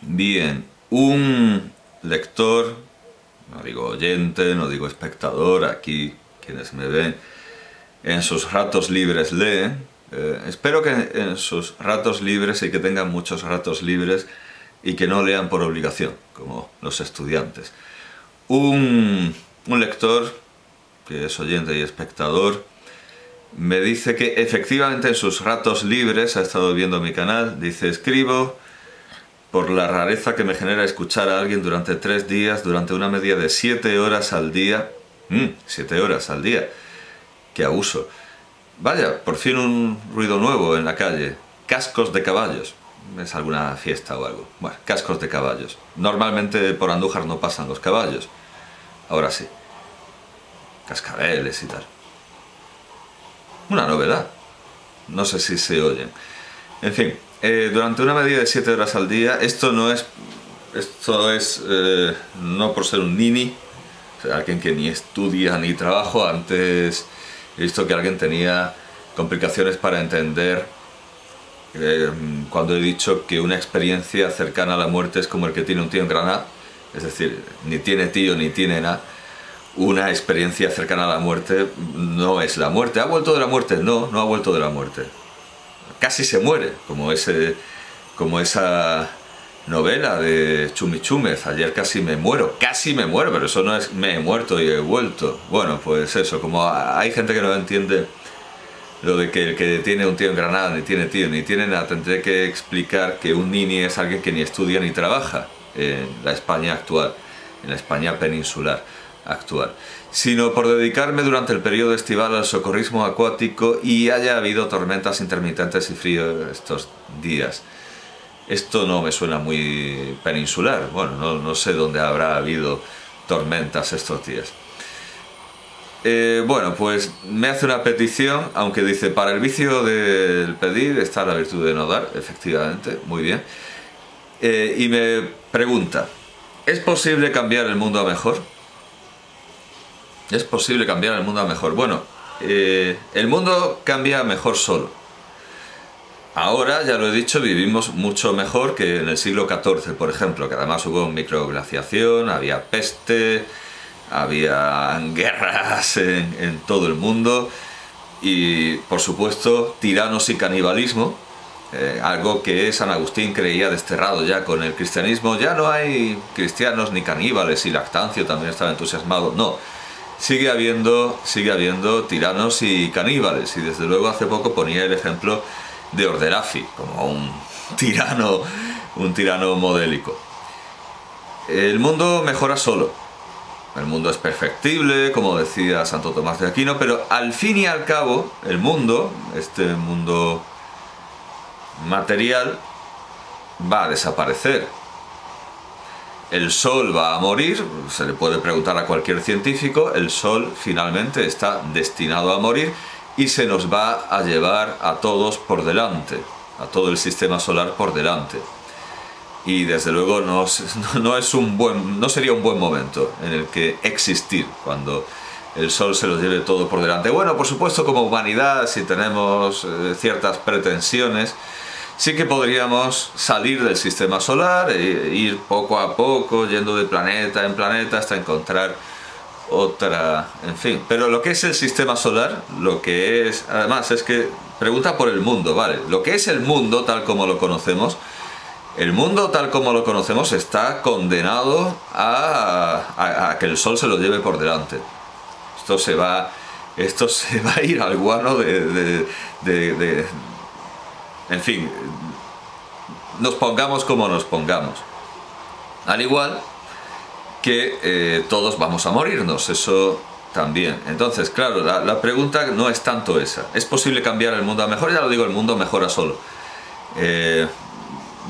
Bien, un lector, no digo oyente, no digo espectador, aquí quienes me ven en sus ratos libres leen. Espero que en sus ratos libres y que tengan muchos ratos libres y que no lean por obligación, como los estudiantes. Un lector, que es oyente y espectador, me dice que efectivamente en sus ratos libres ha estado viendo mi canal. Dice: escribo por la rareza que me genera escuchar a alguien durante 3 días, durante una media de 7 horas al día. 7 horas al día. ¡Qué abuso! Vaya, por fin un ruido nuevo en la calle. Cascos de caballos. ¿Es alguna fiesta o algo? Bueno, cascos de caballos. Normalmente por Andújar no pasan los caballos. Ahora sí. Cascabeles y tal. Una novedad. No sé si se oyen. En fin, durante una media de 7 horas al día, esto es no por ser un nini, o sea, alguien que ni estudia ni trabaja. Antes he visto que alguien tenía complicaciones para entender cuando he dicho que una experiencia cercana a la muerte es como el que tiene un tío en Granada, es decir, ni tiene tío ni tiene nada. Una experiencia cercana a la muerte no es la muerte. ¿Ha vuelto de la muerte? No, no ha vuelto de la muerte. Casi se muere, como esa novela de Chumichúmez, ayer casi me muero, pero eso no es me he muerto y he vuelto. Bueno, pues eso, como hay gente que no entiende lo de que el que tiene un tío en Granada ni tiene tío ni tiene nada, tendré que explicar que un nini es alguien que ni estudia ni trabaja en la España actual, en la España peninsular actual, sino por dedicarme durante el periodo estival al socorrismo acuático y haya habido tormentas intermitentes y frío estos días. Esto no me suena muy peninsular. Bueno, no sé dónde habrá habido tormentas estos días. Bueno, pues me hace una petición, aunque dice: para el vicio del pedir está la virtud de no dar. Efectivamente, muy bien. Y me pregunta: ¿es posible cambiar el mundo a mejor? ¿Es posible cambiar el mundo a mejor? Bueno, el mundo cambia a mejor solo. Ahora, ya lo he dicho, vivimos mucho mejor que en el siglo XIV, por ejemplo, que además hubo microglaciación, había peste, había guerras en todo el mundo y, por supuesto, tiranos y canibalismo, algo que San Agustín creía desterrado ya con el cristianismo. Ya no hay cristianos ni caníbales, y Lactancio también estaba entusiasmado. No. Sigue habiendo tiranos y caníbales, y desde luego hace poco ponía el ejemplo de Orderafi como un tirano modélico. El mundo mejora solo, el mundo es perfectible, como decía Santo Tomás de Aquino, pero al fin y al cabo el mundo, este mundo material, va a desaparecer. El Sol va a morir, se le puede preguntar a cualquier científico. El Sol finalmente está destinado a morir y se nos va a llevar a todos por delante, a todo el sistema solar por delante. Y desde luego no sería un buen momento en el que existir cuando el Sol se lo lleve todo por delante. Bueno, por supuesto, como humanidad, si tenemos ciertas pretensiones, sí que podríamos salir del sistema solar e ir poco a poco, yendo de planeta en planeta hasta encontrar otra, en fin. Pero lo que es el sistema solar, lo que es, además, es que pregunta por el mundo, ¿vale? Lo que es el mundo tal como lo conocemos, el mundo tal como lo conocemos está condenado a que el Sol se lo lleve por delante. Esto se va a ir al guano en fin, nos pongamos como nos pongamos. Al igual que todos vamos a morirnos, eso también. Entonces, claro, la pregunta no es tanto esa. ¿Es posible cambiar el mundo a mejor? Ya lo digo, el mundo mejora solo.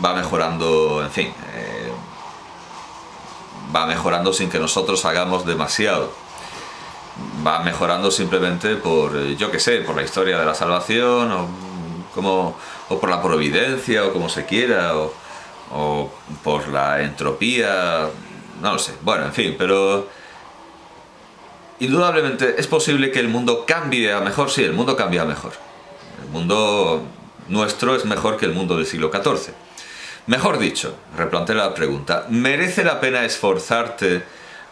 Va mejorando, en fin, va mejorando sin que nosotros hagamos demasiado. Va mejorando simplemente por, yo qué sé, por la historia de la salvación, o por la providencia, o como se quiera, o por la entropía, no lo sé. Bueno, en fin, pero indudablemente es posible que el mundo cambie a mejor. Sí, el mundo cambia a mejor. El mundo nuestro es mejor que el mundo del siglo XIV. Mejor dicho, replanteo la pregunta, ¿merece la pena esforzarte?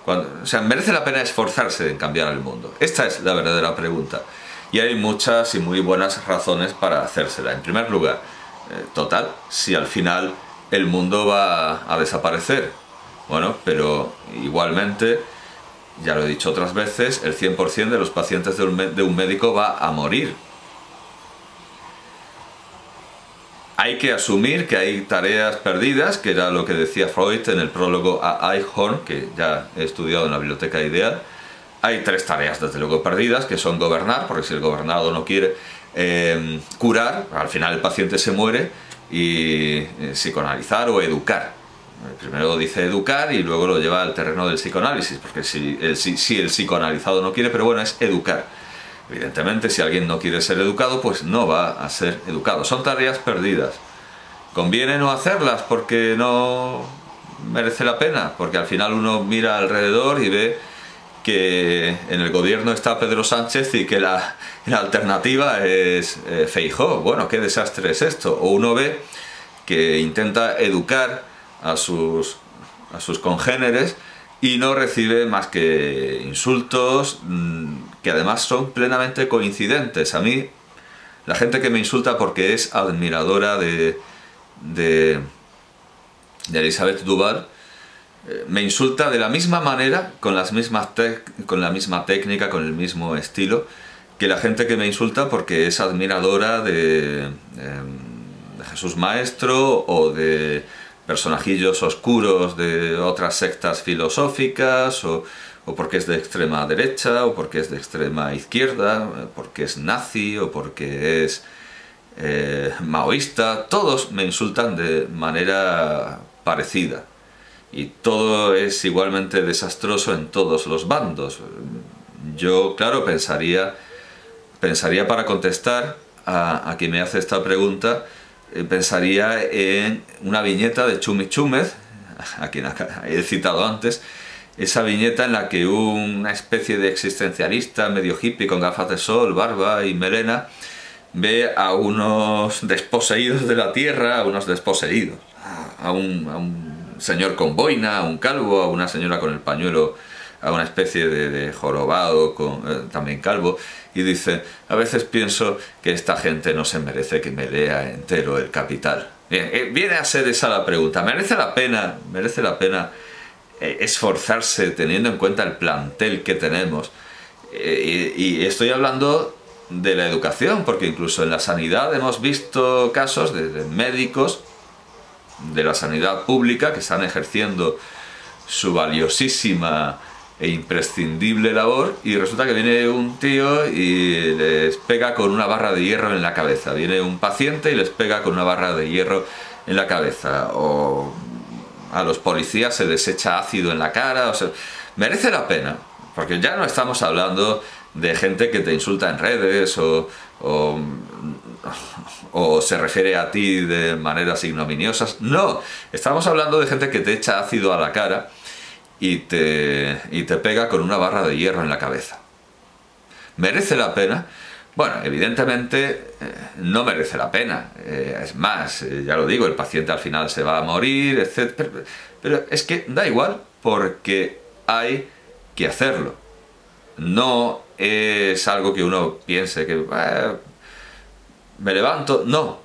O sea, ¿merece la pena esforzarse en cambiar el mundo? Esta es la verdadera pregunta. Y hay muchas y muy buenas razones para hacérsela. En primer lugar, total, si al final el mundo va a desaparecer. Bueno, pero igualmente, ya lo he dicho otras veces, el 100% de los pacientes de un médico va a morir. Hay que asumir que hay tareas perdidas, que era lo que decía Freud en el prólogo a Eichhorn, que ya he estudiado en la Biblioteca Ideal. Hay 3 tareas, desde luego, perdidas, que son gobernar, porque si el gobernado no quiere curar, al final el paciente se muere, y psicoanalizar o educar. Primero dice educar y luego lo lleva al terreno del psicoanálisis, porque si el psicoanalizado no quiere, pero bueno, es educar. Evidentemente, si alguien no quiere ser educado, pues no va a ser educado. Son tareas perdidas. ¿Conviene no hacerlas porque no merece la pena? Porque al final uno mira alrededor y ve que en el gobierno está Pedro Sánchez y que la alternativa es Feijóo. Bueno, qué desastre es esto. O uno ve que intenta educar a sus congéneres y no recibe más que insultos que además son plenamente coincidentes. A mí, la gente que me insulta porque es admiradora de Elisabeth Duval, me insulta de la misma manera, con la misma técnica, con el mismo estilo, que la gente que me insulta porque es admiradora de Jesús Maestro o de personajillos oscuros de otras sectas filosóficas, o porque es de extrema derecha, o porque es de extrema izquierda, porque es nazi, o porque es maoísta. Todos me insultan de manera parecida. Y todo es igualmente desastroso en todos los bandos. Yo, claro, pensaría para contestar a quien me hace esta pregunta, pensaría en una viñeta de Chumi Chúmez, a quien he citado antes, esa viñeta en la que una especie de existencialista medio hippie con gafas de sol, barba y melena ve a unos desposeídos de la tierra, a unos desposeídos, a un señor con boina, a un calvo, a una señora con el pañuelo, a una especie de jorobado también calvo, y dice: a veces pienso que esta gente no se merece que me lea entero El Capital. Bien, viene a ser esa la pregunta. ¿Merece la pena esforzarse teniendo en cuenta el plantel que tenemos? Y estoy hablando de la educación, porque incluso en la sanidad hemos visto casos de médicos de la sanidad pública que están ejerciendo su valiosísima e imprescindible labor, y resulta que viene un tío y les pega con una barra de hierro en la cabeza. Viene un paciente y les pega con una barra de hierro en la cabeza. O a los policías se les echa ácido en la cara. O sea, merece la pena, porque ya no estamos hablando de gente que te insulta en redes o se refiere a ti de maneras ignominiosas. No, estamos hablando de gente que te echa ácido a la cara y te pega con una barra de hierro en la cabeza. ¿Merece la pena? Bueno, evidentemente no merece la pena. Es más, ya lo digo, el paciente al final se va a morir, etc. Pero es que da igual, porque hay que hacerlo. No es algo que uno piense que me levanto. No.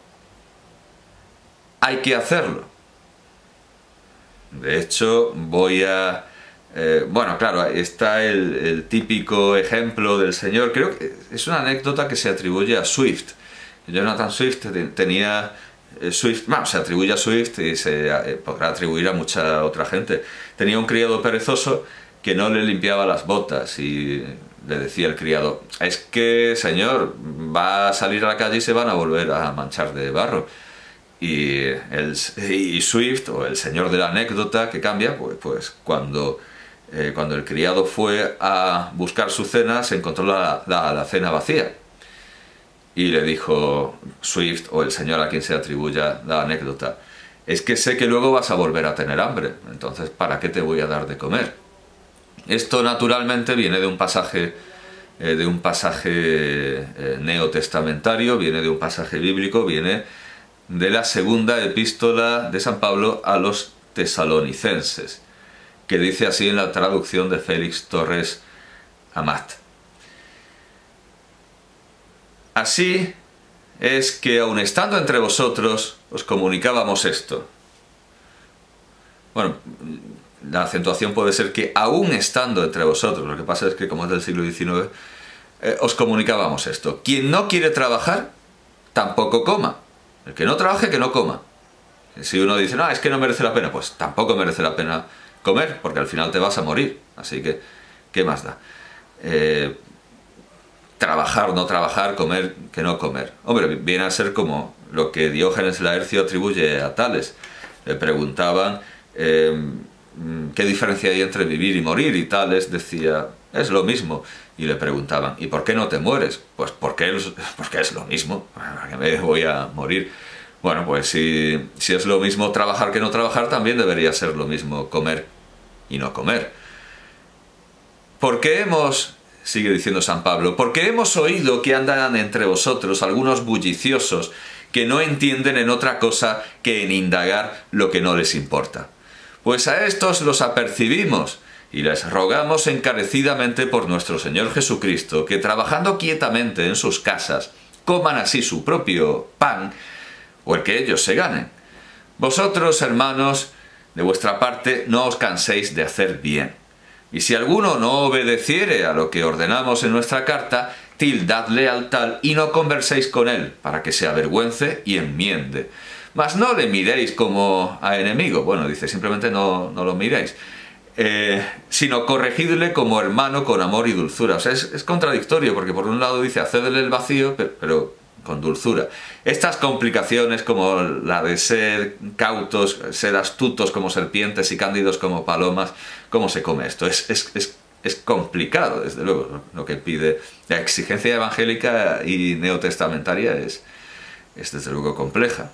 Hay que hacerlo. De hecho, voy a... bueno, claro, está el típico ejemplo del señor. Creo que es una anécdota que se atribuye a Swift. Jonathan Swift tenía... se atribuye a Swift y se podrá atribuir a mucha otra gente. Tenía un criado perezoso que no le limpiaba las botas, y le decía el criado: es que, señor, va a salir a la calle y se van a volver a manchar de barro. Y Swift, o el señor de la anécdota que cambia, pues cuando el criado fue a buscar su cena, se encontró la cena vacía. Y le dijo Swift, o el señor a quien se atribuya la anécdota: es que sé que luego vas a volver a tener hambre, entonces ¿para qué te voy a dar de comer? Esto naturalmente viene de un pasaje neotestamentario, viene de un pasaje bíblico, viene de la segunda epístola de San Pablo a los tesalonicenses, que dice así en la traducción de Félix Torres Amat. Así es que aun estando entre vosotros os comunicábamos esto. Bueno, la acentuación puede ser que aún estando entre vosotros, lo que pasa es que como es del siglo XIX, os comunicábamos esto. Quien no quiere trabajar, tampoco coma. El que no trabaje, que no coma. Si uno dice, no, es que no merece la pena, pues tampoco merece la pena comer, porque al final te vas a morir. Así que, ¿qué más da? Trabajar, no trabajar, comer, que no comer. Hombre, viene a ser como lo que Diógenes Laercio atribuye a Tales. Le preguntaban qué diferencia hay entre vivir y morir, y Tales decía, es lo mismo. Y le preguntaban, ¿y por qué no te mueres? Pues porque es lo mismo, ¿para qué me voy a morir? Bueno, pues si es lo mismo trabajar que no trabajar, también debería ser lo mismo comer y no comer. Porque sigue diciendo San Pablo, porque hemos oído que andan entre vosotros algunos bulliciosos que no entienden en otra cosa que en indagar lo que no les importa. Pues a estos los apercibimos y les rogamos encarecidamente por nuestro Señor Jesucristo que trabajando quietamente en sus casas coman así su propio pan o el que ellos se ganen. Vosotros, hermanos, de vuestra parte no os canséis de hacer bien. Y si alguno no obedeciere a lo que ordenamos en nuestra carta, tildadle al tal y no converséis con él, para que se avergüence y enmiende. Mas no le miréis como a enemigo. Bueno, dice, simplemente no lo miréis. Sino corregidle como hermano con amor y dulzura. O sea, es contradictorio, porque por un lado dice, hacedle el vacío, pero con dulzura. Estas complicaciones como la de ser cautos, ser astutos como serpientes y cándidos como palomas, ¿cómo se come esto? Es complicado, desde luego. Lo que pide la exigencia evangélica y neotestamentaria es desde luego compleja.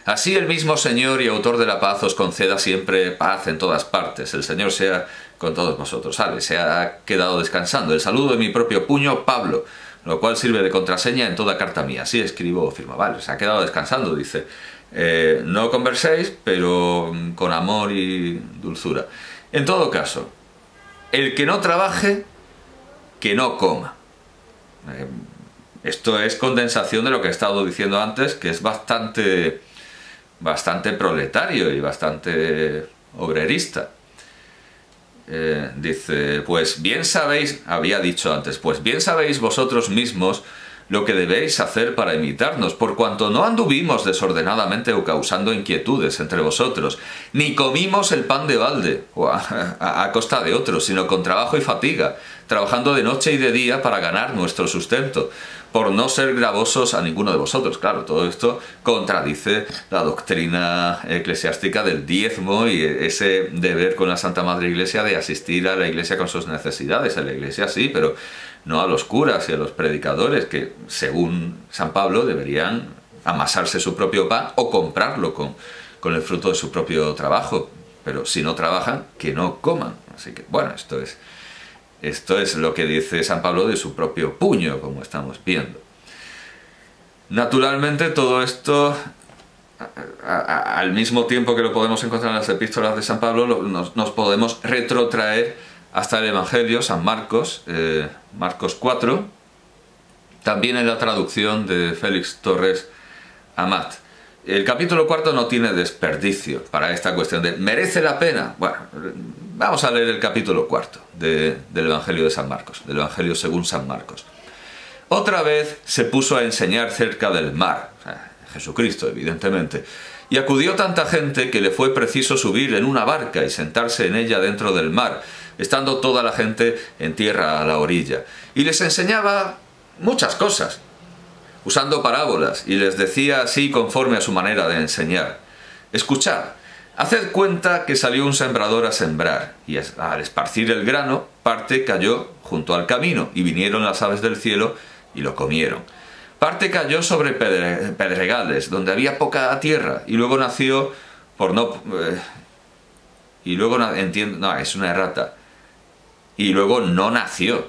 Así el mismo Señor y autor de la paz os conceda siempre paz en todas partes. El Señor sea con todos vosotros. Se ha quedado descansando. El saludo de mi propio puño, Pablo, lo cual sirve de contraseña en toda carta mía. Así escribo o firmo. Vale, se ha quedado descansando, dice. No converséis, pero con amor y dulzura. En todo caso, el que no trabaje, que no coma. Esto es condensación de lo que he estado diciendo antes, que es bastante proletario y bastante obrerista. Dice, pues bien sabéis, había dicho antes, pues bien sabéis vosotros mismos lo que debéis hacer para imitarnos, por cuanto no anduvimos desordenadamente o causando inquietudes entre vosotros, ni comimos el pan de balde, o a costa de otros, sino con trabajo y fatiga, trabajando de noche y de día para ganar nuestro sustento, por no ser gravosos a ninguno de vosotros. Claro, todo esto contradice la doctrina eclesiástica del diezmo y ese deber con la Santa Madre Iglesia de asistir a la Iglesia con sus necesidades. A la Iglesia sí, pero no a los curas y a los predicadores, que según San Pablo deberían amasarse su propio pan o comprarlo con el fruto de su propio trabajo. Pero si no trabajan, que no coman. Así que, bueno, esto es lo que dice San Pablo de su propio puño, como estamos viendo. Naturalmente todo esto, al mismo tiempo que lo podemos encontrar en las epístolas de San Pablo, nos podemos retrotraer hasta el Evangelio, San Marcos, Marcos 4, también en la traducción de Félix Torres Amat. El capítulo 4 no tiene desperdicio para esta cuestión de ¿merece la pena? Bueno, vamos a leer el capítulo 4 del Evangelio de San Marcos, del Evangelio según San Marcos. Otra vez se puso a enseñar cerca del mar, o sea, Jesucristo evidentemente, y acudió tanta gente que le fue preciso subir en una barca y sentarse en ella dentro del mar, estando toda la gente en tierra a la orilla. Y les enseñaba muchas cosas, usando parábolas, y les decía así conforme a su manera de enseñar. Escuchad, haced cuenta que salió un sembrador a sembrar, y al esparcir el grano, parte cayó junto al camino, y vinieron las aves del cielo y lo comieron. Parte cayó sobre pedregales, donde había poca tierra, y luego nació por no... es una errata. Y luego no nació,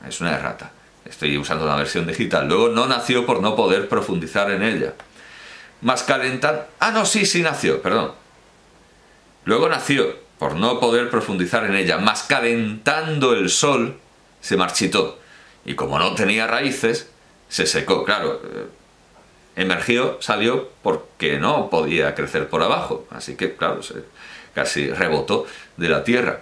es una errata. Estoy usando una versión digital. Luego no nació por no poder profundizar en ella. mas calentando... Ah, no, sí nació, perdón. Luego nació, por no poder profundizar en ella, mas calentando el sol, se marchitó. Y como no tenía raíces, se secó. Claro, emergió, salió porque no podía crecer por abajo. Así que, claro, casi rebotó de la tierra.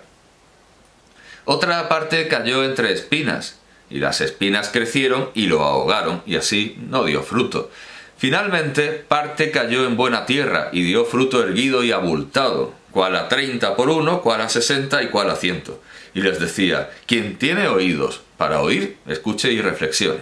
Otra parte cayó entre espinas, y las espinas crecieron y lo ahogaron, y así no dio fruto. Finalmente, parte cayó en buena tierra, y dio fruto erguido y abultado, cual a 30 por uno, cual a 60 y cual a 100. Y les decía: quien tiene oídos para oír, escuche y reflexione.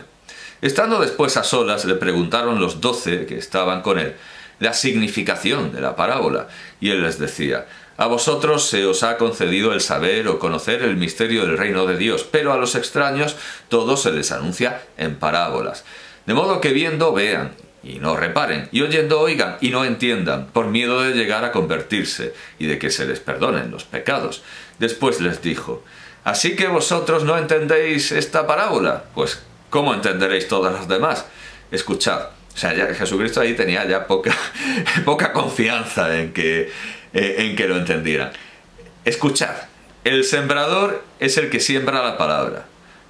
Estando después a solas, le preguntaron los 12 que estaban con él la significación de la parábola, y él les decía: a vosotros se os ha concedido el saber o conocer el misterio del reino de Dios, pero a los extraños todo se les anuncia en parábolas. De modo que viendo vean y no reparen, y oyendo oigan y no entiendan, por miedo de llegar a convertirse y de que se les perdonen los pecados. Después les dijo: ¿así que vosotros no entendéis esta parábola? Pues ¿cómo entenderéis todas las demás? Escuchad. O sea, ya Jesucristo ahí tenía ya poca confianza en que lo entendieran. Escuchad. El sembrador es el que siembra la palabra.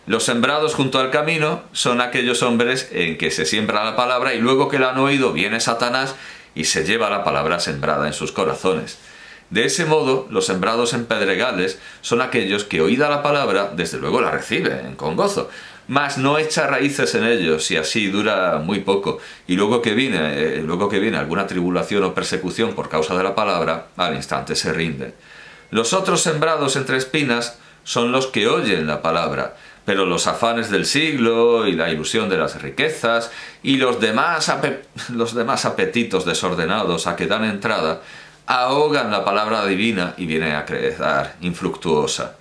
Los sembrados junto al camino son aquellos hombres en que se siembra la palabra y luego que la han oído viene Satanás y se lleva la palabra sembrada en sus corazones. De ese modo, los sembrados en pedregales son aquellos que, oída la palabra, desde luego la reciben con gozo, mas no echa raíces en ellos y así dura muy poco. Y luego que viene alguna tribulación o persecución por causa de la palabra, al instante se rinden. Los otros sembrados entre espinas son los que oyen la palabra, pero los afanes del siglo y la ilusión de las riquezas y los demás apetitos desordenados a que dan entrada ahogan la palabra divina y viene a quedar infructuosa.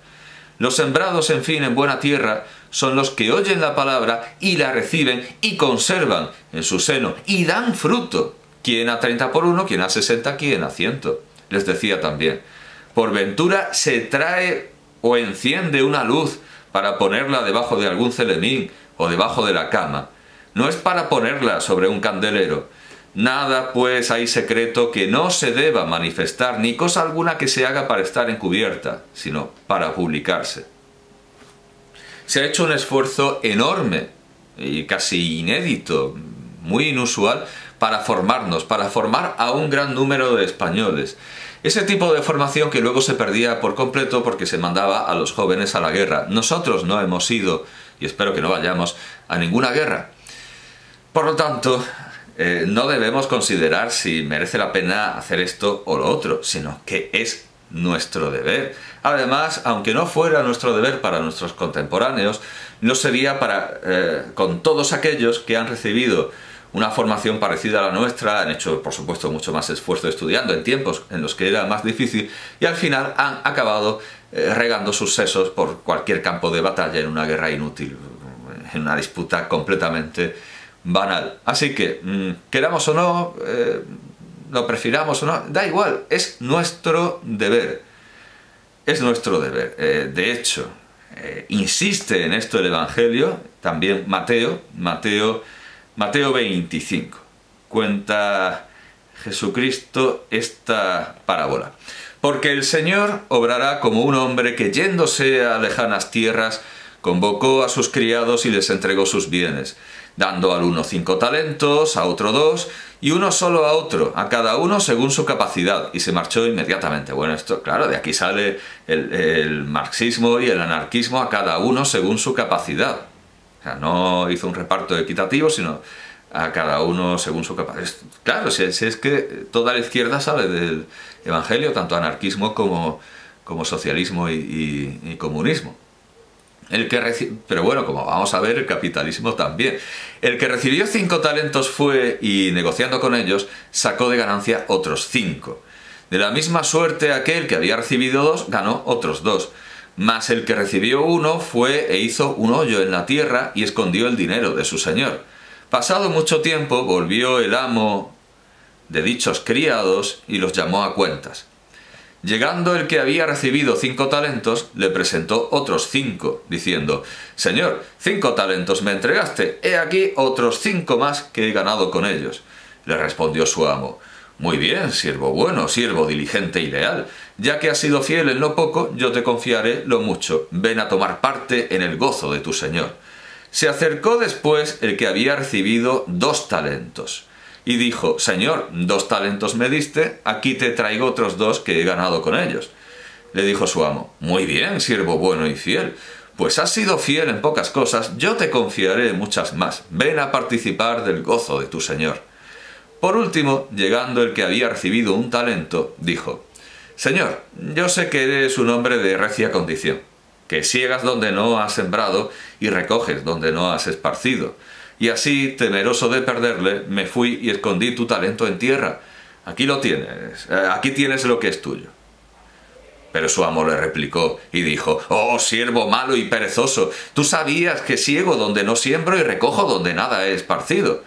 Los sembrados, en fin, en buena tierra son los que oyen la palabra y la reciben y conservan en su seno y dan fruto, quien a 30 por uno, quien a 60, quien a 100. Les decía también: por ventura se trae o enciende una luz para ponerla debajo de algún celemín o debajo de la cama. No es para ponerla sobre un candelero. Nada pues hay secreto que no se deba manifestar, ni cosa alguna que se haga para estar encubierta, sino para publicarse. Se ha hecho un esfuerzo enorme y casi inédito, muy inusual, para formarnos, para formar a un gran número de españoles. Ese tipo de formación que luego se perdía por completo porque se mandaba a los jóvenes a la guerra. Nosotros no hemos ido, y espero que no vayamos, a ninguna guerra. Por lo tanto, no debemos considerar si merece la pena hacer esto o lo otro, sino que es nuestro deber. Además, aunque no fuera nuestro deber para nuestros contemporáneos, no sería con todos aquellos que han recibido una formación parecida a la nuestra, han hecho, por supuesto, mucho más esfuerzo estudiando en tiempos en los que era más difícil y al final han acabado regando sus sesos por cualquier campo de batalla en una guerra inútil, en una disputa completamente banal. Así que, queramos o no, lo prefiramos o no, da igual, es nuestro deber. Es nuestro deber. De hecho, insiste en esto el Evangelio, también Mateo 25. Cuenta Jesucristo esta parábola. Porque el Señor obrará como un hombre que, yéndose a lejanas tierras, convocó a sus criados y les entregó sus bienes, dando al uno 5 talentos, a otro 2, y uno solo a otro, a cada uno según su capacidad, y se marchó inmediatamente. Bueno, esto, claro, de aquí sale el marxismo y el anarquismo, a cada uno según su capacidad. O sea, no hizo un reparto equitativo, sino a cada uno según su capacidad. Claro, si es que toda la izquierda sale del Evangelio, tanto anarquismo como socialismo y comunismo. Pero bueno, como vamos a ver, el capitalismo también. El que recibió 5 talentos fue, y negociando con ellos, sacó de ganancia otros 5. De la misma suerte aquel que había recibido 2, ganó otros 2. Mas el que recibió 1 fue e hizo un hoyo en la tierra y escondió el dinero de su señor. Pasado mucho tiempo, volvió el amo de dichos criados y los llamó a cuentas. Llegando el que había recibido 5 talentos, le presentó otros 5, diciendo: Señor, 5 talentos me entregaste, he aquí otros 5 más que he ganado con ellos. Le respondió su amo: «Muy bien, siervo bueno, siervo diligente y leal. Ya que has sido fiel en lo poco, yo te confiaré lo mucho. Ven a tomar parte en el gozo de tu señor». Se acercó después el que había recibido 2 talentos, y dijo: «Señor, 2 talentos me diste, aquí te traigo otros 2 que he ganado con ellos». Le dijo su amo: «Muy bien, siervo bueno y fiel. Pues has sido fiel en pocas cosas, yo te confiaré muchas más. Ven a participar del gozo de tu señor». Por último, llegando el que había recibido 1 talento, dijo: «Señor, yo sé que eres un hombre de recia condición, que siegas donde no has sembrado y recoges donde no has esparcido. Y así, temeroso de perderle, me fui y escondí tu talento en tierra. Aquí lo tienes, aquí tienes lo que es tuyo». Pero su amo le replicó y dijo: «Oh, siervo malo y perezoso, tú sabías que siego donde no siembro y recojo donde nada he esparcido.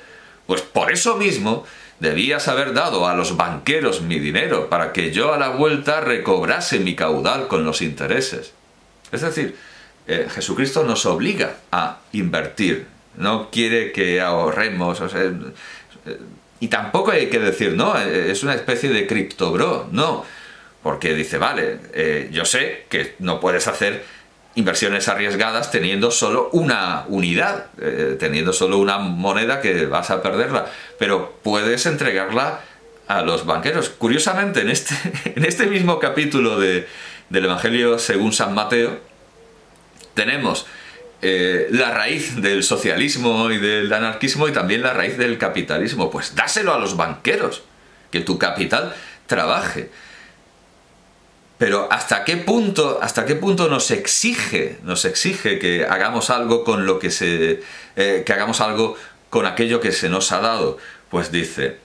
Pues por eso mismo debías haber dado a los banqueros mi dinero, para que yo a la vuelta recobrase mi caudal con los intereses». Es decir, Jesucristo nos obliga a invertir, no quiere que ahorremos, y tampoco hay que decir, no, es una especie de criptobro, no, porque dice, vale, yo sé que no puedes hacer inversiones arriesgadas teniendo solo una unidad, teniendo solo una moneda que vas a perderla, pero puedes entregarla a los banqueros. Curiosamente, en este mismo capítulo del Evangelio según San Mateo, tenemos la raíz del socialismo y del anarquismo y también la raíz del capitalismo. Pues dáselo a los banqueros, que tu capital trabaje. Pero ¿hasta qué punto nos exige que hagamos algo con lo que hagamos algo con aquello que se nos ha dado? Pues dice,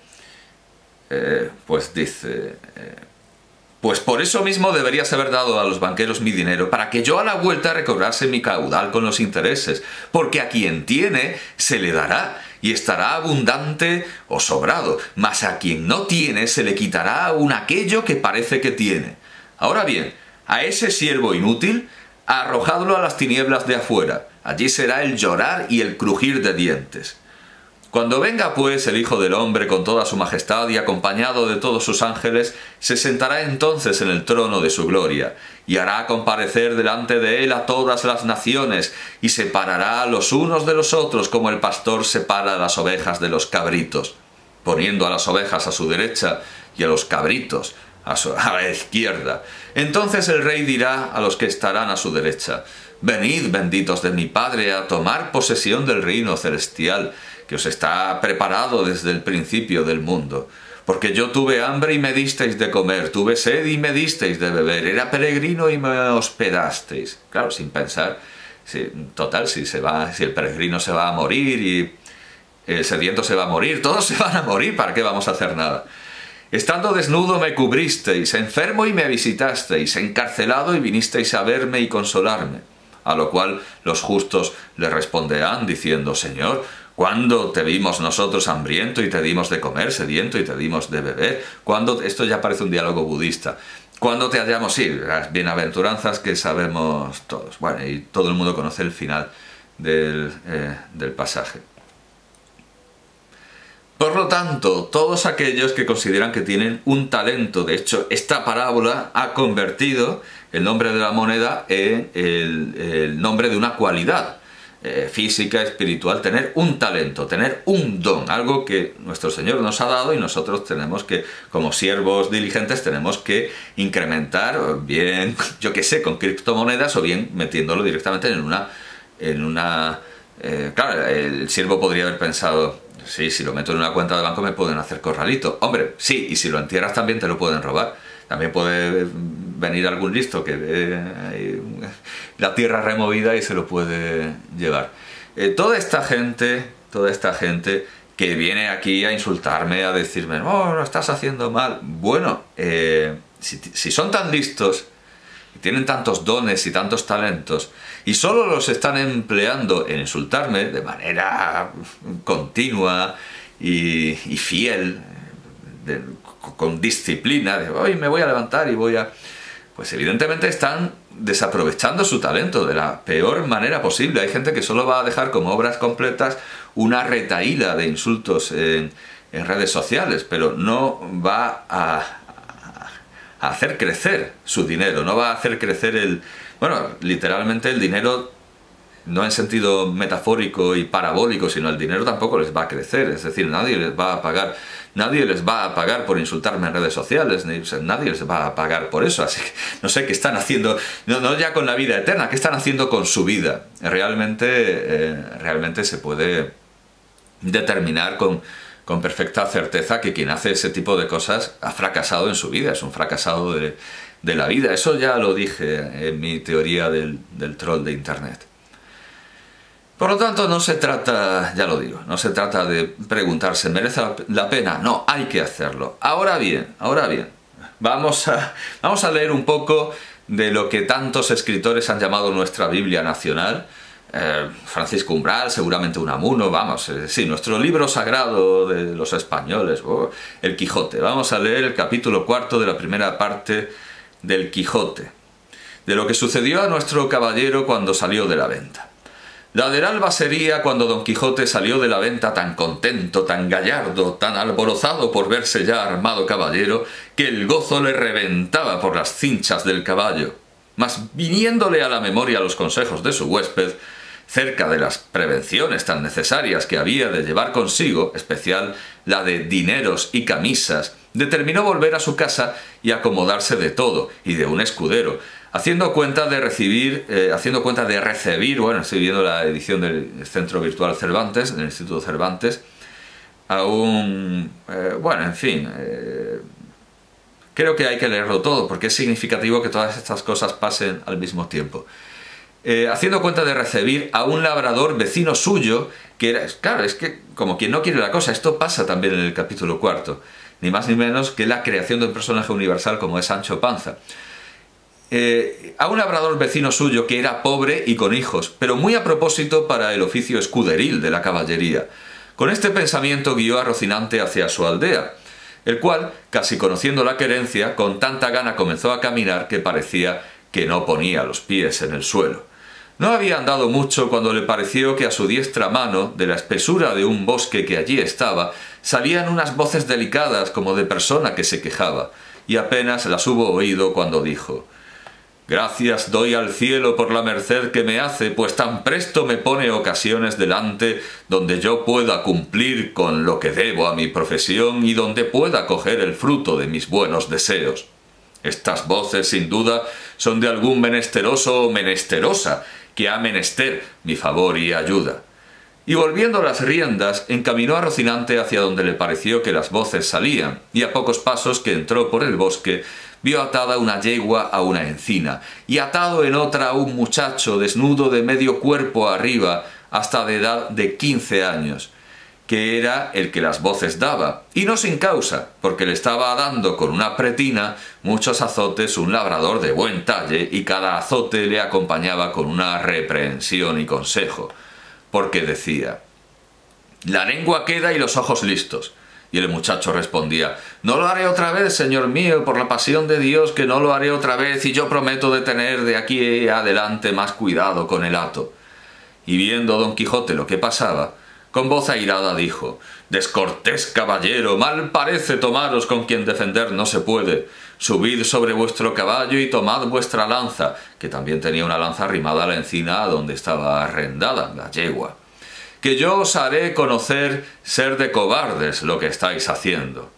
pues por eso mismo deberías haber dado a los banqueros mi dinero, para que yo a la vuelta recobrase mi caudal con los intereses, porque a quien tiene se le dará, y estará abundante o sobrado, mas a quien no tiene se le quitará aún aquello que parece que tiene. Ahora bien, a ese siervo inútil, arrojadlo a las tinieblas de afuera. Allí será el llorar y el crujir de dientes. Cuando venga pues el Hijo del Hombre con toda su majestad y acompañado de todos sus ángeles, se sentará entonces en el trono de su gloria, y hará comparecer delante de él a todas las naciones, y separará a los unos de los otros como el pastor separa las ovejas de los cabritos, poniendo a las ovejas a su derecha y a los cabritos a la izquierda. Entonces el rey dirá a los que estarán a su derecha: «Venid, benditos de mi Padre, a tomar posesión del reino celestial, que os está preparado desde el principio del mundo. Porque yo tuve hambre y me disteis de comer, tuve sed y me disteis de beber, era peregrino y me hospedasteis». Claro, sin pensar, si el peregrino se va a morir y el sediento se va a morir, todos se van a morir, ¿para qué vamos a hacer nada? «Estando desnudo me cubristeis, enfermo y me visitasteis, encarcelado y vinisteis a verme y consolarme». A lo cual los justos le responderán diciendo: «Señor, ¿cuándo te vimos nosotros hambriento y te dimos de comer, sediento y te dimos de beber? ¿Cuándo?» Esto ya parece un diálogo budista. «¿Cuándo te hallamos ir?» Las bienaventuranzas que sabemos todos. Bueno, y todo el mundo conoce el final del pasaje. Por lo tanto, todos aquellos que consideran que tienen un talento, de hecho, esta parábola ha convertido el nombre de la moneda en el nombre de una cualidad física, espiritual, tener un talento, tener un don, algo que nuestro Señor nos ha dado y nosotros tenemos que, como siervos diligentes, tenemos que incrementar, bien, yo qué sé, con criptomonedas o bien metiéndolo directamente en una claro, el siervo podría haber pensado: sí, si lo meto en una cuenta de banco me pueden hacer corralito. Hombre, sí, y si lo entierras también te lo pueden robar. También puede venir algún listo que ve la tierra removida y se lo puede llevar. Toda esta gente que viene aquí a insultarme, a decirme: «Oh, lo estás haciendo mal». Bueno, si son tan listos, y tienen tantos dones y tantos talentos, y solo los están empleando en insultarme de manera continua y fiel, con disciplina, de hoy me voy a levantar y voy a... Pues evidentemente están desaprovechando su talento de la peor manera posible. Hay gente que solo va a dejar como obras completas una retahíla de insultos en en redes sociales, pero no va a hacer crecer su dinero, no va a hacer crecer bueno, literalmente el dinero, no en sentido metafórico y parabólico, sino el dinero tampoco les va a crecer, es decir, nadie les va a pagar por insultarme en redes sociales, nadie les va a pagar por eso, así que no sé qué están haciendo, no ya con la vida eterna, qué están haciendo con su vida. Realmente se puede determinar con perfecta certeza que quien hace ese tipo de cosas ha fracasado en su vida, es un fracasado de la vida. Eso ya lo dije en mi teoría del troll de internet. Por lo tanto, no se trata, ya lo digo, no se trata de preguntarse, ¿merece la pena? No, hay que hacerlo. Ahora bien, vamos a leer un poco de lo que tantos escritores han llamado nuestra Biblia nacional. Francisco Umbral, seguramente Unamuno, sí, nuestro libro sagrado de los españoles, el Quijote. Vamos a leer el capítulo 4 de la primera parte del Quijote, de lo que sucedió a nuestro caballero cuando salió de la venta. La del alba sería cuando Don Quijote salió de la venta tan contento, tan gallardo, tan alborozado por verse ya armado caballero, que el gozo le reventaba por las cinchas del caballo. Mas viniéndole a la memoria los consejos de su huésped, cerca de las prevenciones tan necesarias que había de llevar consigo, especial la de dineros y camisas, determinó volver a su casa y acomodarse de todo, y de un escudero, haciendo cuenta de recibir, bueno, estoy viendo la edición del Centro Virtual Cervantes, del Instituto Cervantes, bueno, en fin, creo que hay que leerlo todo, porque es significativo que todas estas cosas pasen al mismo tiempo. Haciendo cuenta de recibir a un labrador vecino suyo, que era, claro, es que como quien no quiere la cosa, esto pasa también en el capítulo 4, ni más ni menos que la creación de un personaje universal como es Sancho Panza. A un labrador vecino suyo que era pobre y con hijos, pero muy a propósito para el oficio escuderil de la caballería. Con este pensamiento guió a Rocinante hacia su aldea, el cual, casi conociendo la querencia, con tanta gana comenzó a caminar que parecía que no ponía los pies en el suelo. No había andado mucho cuando le pareció que a su diestra mano, de la espesura de un bosque que allí estaba, salían unas voces delicadas como de persona que se quejaba, y apenas las hubo oído cuando dijo: «Gracias doy al cielo por la merced que me hace, pues tan presto me pone ocasiones delante donde yo pueda cumplir con lo que debo a mi profesión y donde pueda coger el fruto de mis buenos deseos. Estas voces, sin duda, son de algún menesteroso o menesterosa que ha menester mi favor y ayuda». Y volviendo las riendas, encaminó a Rocinante hacia donde le pareció que las voces salían, y a pocos pasos que entró por el bosque, vio atada una yegua a una encina, y atado en otra a un muchacho desnudo de medio cuerpo arriba, hasta de edad de 15 años, que era el que las voces daba, y no sin causa, porque le estaba dando con una pretina muchos azotes un labrador de buen talle, y cada azote le acompañaba con una reprehensión y consejo, porque decía: «La lengua queda y los ojos listos». Y el muchacho respondía: «No lo haré otra vez, señor mío, por la pasión de Dios, que no lo haré otra vez, y yo prometo de tener de aquí adelante más cuidado con el hato». Y viendo Don Quijote lo que pasaba, con voz airada dijo: «Descortés caballero, mal parece tomaros con quien defender no se puede. Subid sobre vuestro caballo y tomad vuestra lanza», que también tenía una lanza arrimada a la encina donde estaba arrendada la yegua, «que yo os haré conocer ser de cobardes lo que estáis haciendo».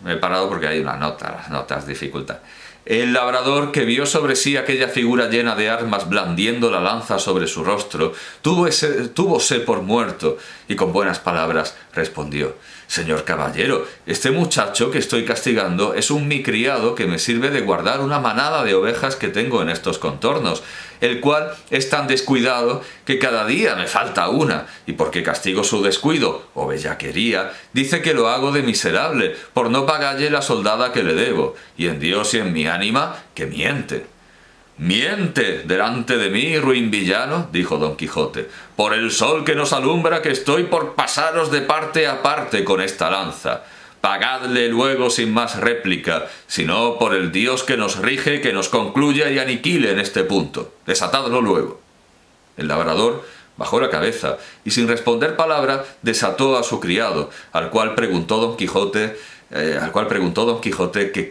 Me he parado porque hay una nota, las notas dificultan. El labrador, que vio sobre sí aquella figura llena de armas blandiendo la lanza sobre su rostro, túvose por muerto, y con buenas palabras respondió: «Señor caballero, este muchacho que estoy castigando es un mi criado que me sirve de guardar una manada de ovejas que tengo en estos contornos, el cual es tan descuidado que cada día me falta una, y porque castigo su descuido o bellaquería, dice que lo hago de miserable, por no pagalle la soldada que le debo, y en Dios y en mi ánima que miente». «Miente delante de mí, ruin villano», dijo Don Quijote, «por el sol que nos alumbra que estoy por pasaros de parte a parte con esta lanza. Pagadle luego sin más réplica, sino por el Dios que nos rige, que nos concluya y aniquile en este punto. Desatadlo luego». El labrador, bajó la cabeza y sin responder palabra desató a su criado, al cual preguntó Don Quijote que